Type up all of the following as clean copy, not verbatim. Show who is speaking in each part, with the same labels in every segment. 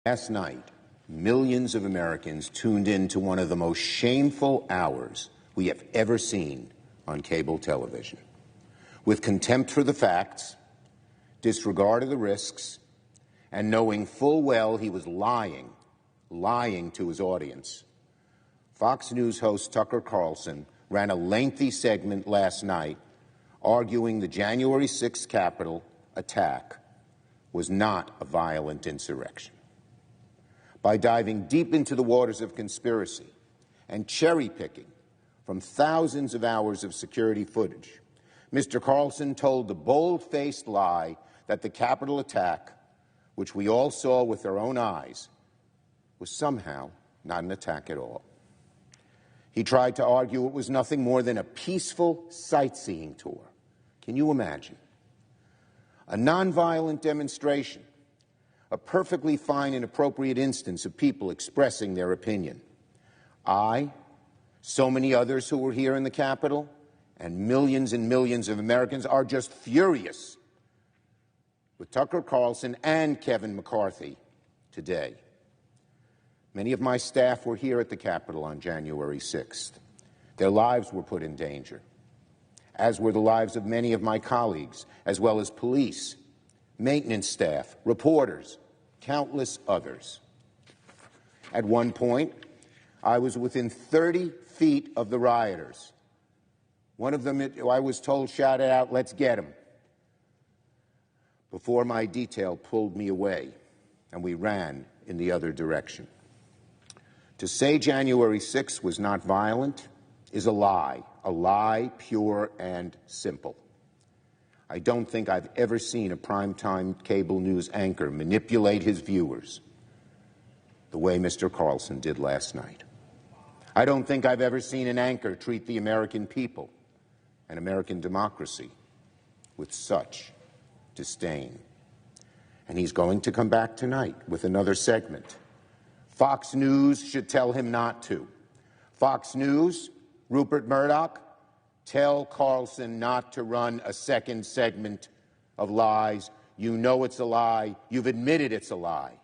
Speaker 1: Last night, millions of Americans tuned in to one of the most shameful hours we have ever seen on cable television. With contempt for the facts, disregard of the risks, and knowing full well he was lying to his audience, Fox News host Tucker Carlson ran a lengthy segment last night arguing the January 6th Capitol attack was not a violent insurrection. By diving deep into the waters of conspiracy and cherry-picking from thousands of hours of security footage, Mr. Carlson told the bold-faced lie that the Capitol attack, which we all saw with our own eyes, was somehow not an attack at all. He tried to argue it was nothing more than a peaceful sightseeing tour. Can you imagine? A nonviolent demonstration, a perfectly fine and appropriate instance of people expressing their opinion. I, so many others who were here in the Capitol, and millions of Americans are just furious with Tucker Carlson and Kevin McCarthy today. Many of my staff were here at the Capitol on January 6th. Their lives were put in danger, as were the lives of many of my colleagues, as well as police, maintenance staff, reporters, countless others. At one point, I was within 30 feet of the rioters. One of them, I was told, shouted out, "Let's get him," before my detail pulled me away and we ran in the other direction. To say January 6th was not violent is a lie pure and simple. I don't think I've ever seen a primetime cable news anchor manipulate his viewers the way Mr. Carlson did last night. I don't think I've ever seen an anchor treat the American people and American democracy with such disdain. And he's going to come back tonight with another segment. Fox News should tell him not to. Fox News, Rupert Murdoch, tell Carlson not to run a second segment of lies. You know it's a lie. You've admitted it's a lie.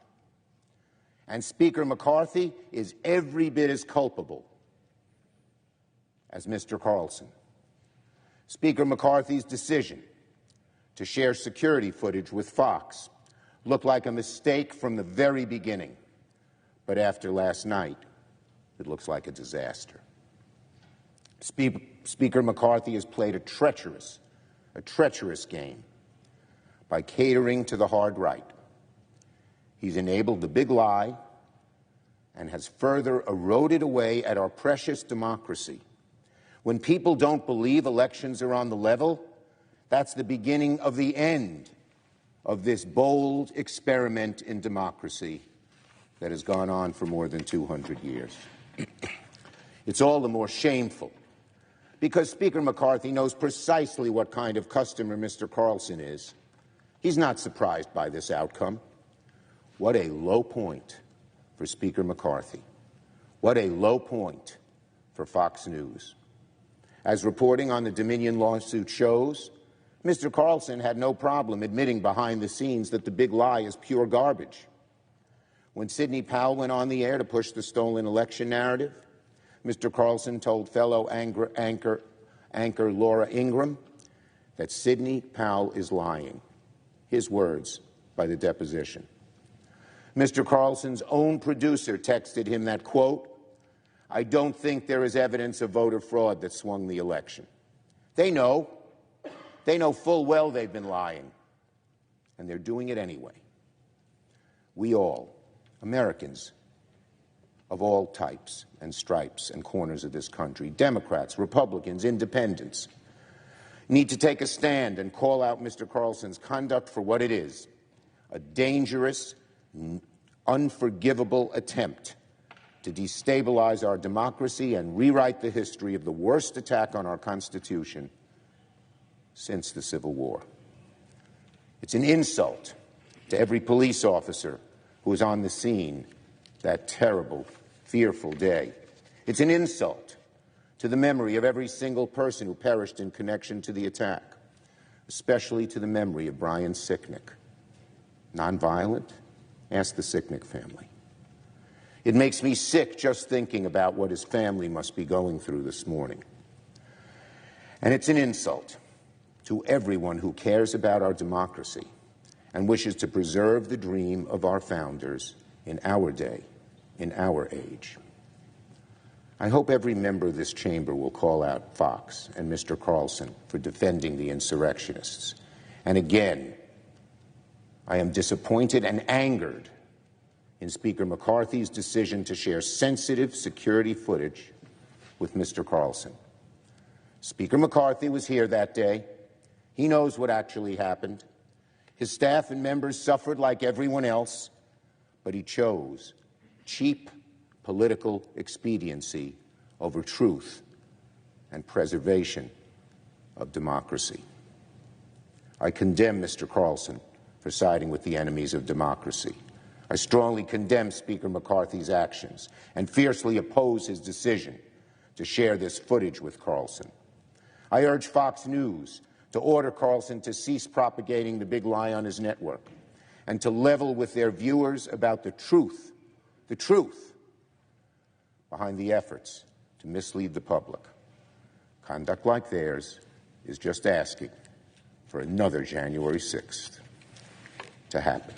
Speaker 1: And Speaker McCarthy is every bit as culpable as Mr. Carlson. Speaker McCarthy's decision to share security footage with Fox looked like a mistake from the very beginning. But after last night, it looks like a disaster. Speaker McCarthy has played a treacherous game by catering to the hard right. He's enabled the big lie and has further eroded away at our precious democracy. When people don't believe elections are on the level, that's the beginning of the end of this bold experiment in democracy that has gone on for more than 200 years. It's all the more shameful because Speaker McCarthy knows precisely what kind of customer Mr. Carlson is. He's not surprised by this outcome. What a low point for Speaker McCarthy. What a low point for Fox News. As reporting on the Dominion lawsuit shows, Mr. Carlson had no problem admitting behind the scenes that the big lie is pure garbage. When Sidney Powell went on the air to push the stolen election narrative, Mr. Carlson told fellow anchor Laura Ingraham that Sidney Powell is lying. His words by the deposition. Mr. Carlson's own producer texted him that, quote, "I don't think there is evidence of voter fraud that swung the election." They know full well they've been lying, and they're doing it anyway. We all, Americans of all types and stripes and corners of this country, Democrats, Republicans, independents, need to take a stand and call out Mr. Carlson's conduct for what it is, a dangerous, unforgivable attempt to destabilize our democracy and rewrite the history of the worst attack on our Constitution since the Civil War. It's an insult to every police officer who was on the scene that terrible, fearful day. It's an insult to the memory of every single person who perished in connection to the attack, especially to the memory of Brian Sicknick. Nonviolent, Ask the Sicknick family. It makes me sick just thinking about what his family must be going through this morning. And it's an insult to everyone who cares about our democracy and wishes to preserve the dream of our founders in our day, in our age. I hope every member of this chamber will call out Fox and Mr. Carlson for defending the insurrectionists. And again, I am disappointed and angered in Speaker McCarthy's decision to share sensitive security footage with Mr. Carlson. Speaker McCarthy was here that day. He knows what actually happened. His staff and members suffered like everyone else, but he chose cheap political expediency over truth and preservation of democracy. I condemn Mr. Carlson for siding with the enemies of democracy. I strongly condemn Speaker McCarthy's actions and fiercely oppose his decision to share this footage with Carlson. I urge Fox News to order Carlson to cease propagating the big lie on his network and to level with their viewers about the truth behind the efforts to mislead the public. Conduct like theirs is just asking for another January 6th to happen.